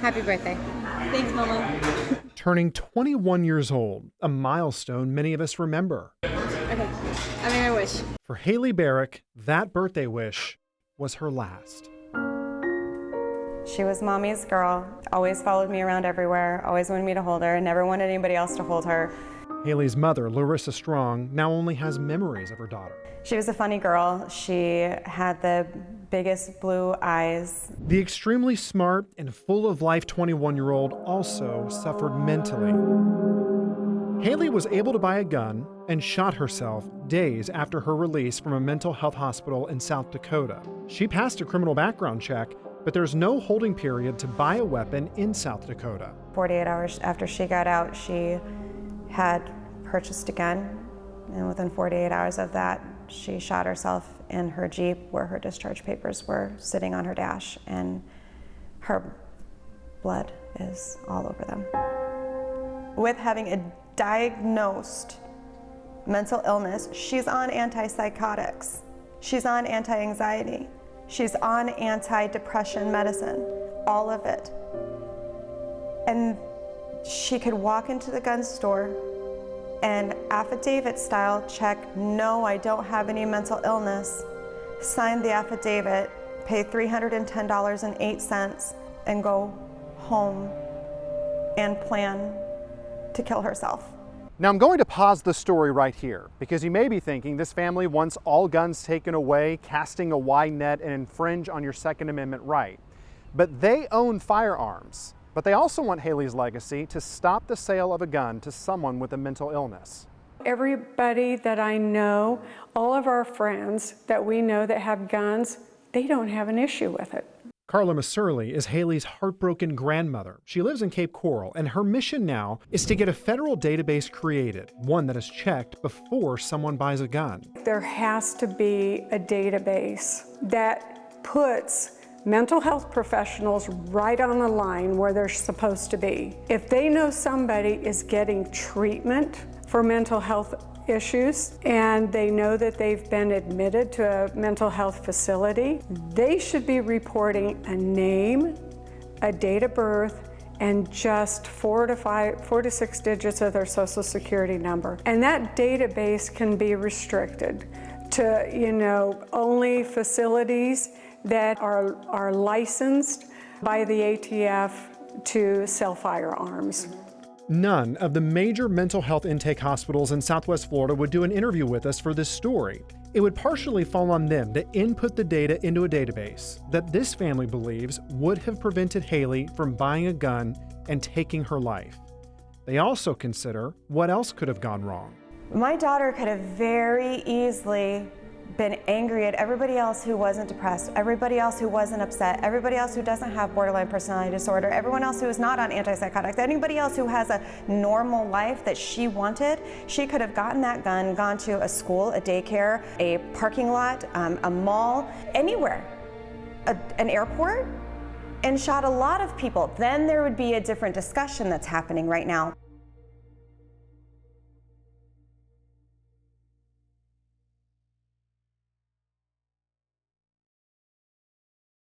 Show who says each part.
Speaker 1: Happy birthday.
Speaker 2: Thanks, Mama.
Speaker 3: Turning 21 years old, a milestone many of us remember.
Speaker 1: Okay, I made my wish.
Speaker 3: For Haley Barrick, that birthday wish was her last.
Speaker 4: She was mommy's girl, always followed me around everywhere, always wanted me to hold her, never wanted anybody else to hold her.
Speaker 3: Haley's mother, Larissa Strong, now only has memories of her daughter.
Speaker 4: She was a funny girl. She had the biggest blue eyes.
Speaker 3: The extremely smart and full of life 21-year-old also suffered mentally. Haley was able to buy a gun and shot herself days after her release from a mental health hospital in South Dakota. She passed a criminal background check, but there's no holding period to buy a weapon in South Dakota.
Speaker 4: 48 hours after she got out, she had purchased a gun, and within 48 hours of that, she shot herself in her Jeep where her discharge papers were sitting on her dash, and her blood is all over them. With having a diagnosed mental illness, she's on antipsychotics, she's on anti-anxiety, she's on anti-depression medicine, all of it. And she could walk into the gun store and affidavit style check, no, I don't have any mental illness, sign the affidavit, pay $310.08 and go home and plan to kill herself.
Speaker 3: Now I'm going to pause the story right here because you may be thinking this family wants all guns taken away, casting a wide net and infringe on your Second Amendment right. But they own firearms. But they also want Haley's legacy to stop the sale of a gun to someone with a mental illness.
Speaker 5: Everybody that I know, all of our friends that we know that have guns, they don't have an issue with it.
Speaker 3: Carla Masurley is Haley's heartbroken grandmother. She lives in Cape Coral, and her mission now is to get a federal database created, one that is checked before someone buys a gun.
Speaker 5: There has to be a database that puts mental health professionals right on the line where they're supposed to be. If they know somebody is getting treatment for mental health issues and they know that they've been admitted to a mental health facility, they should be reporting a name, a date of birth, and just 4 to 6 digits of their social security number. And that database can be restricted to, only facilities that are licensed by the ATF to sell firearms.
Speaker 3: None of the major mental health intake hospitals in Southwest Florida would do an interview with us for this story. It would partially fall on them to input the data into a database that this family believes would have prevented Haley from buying a gun and taking her life. They also consider what else could have gone wrong.
Speaker 4: My daughter could have very easily been angry at everybody else who wasn't depressed, everybody else who wasn't upset, everybody else who doesn't have borderline personality disorder, everyone else who is not on antipsychotics, anybody else who has a normal life that she wanted. She could have gotten that gun, gone to a school, a daycare, a parking lot, a mall, anywhere, an airport, and shot a lot of people. Then there would be a different discussion that's happening right now.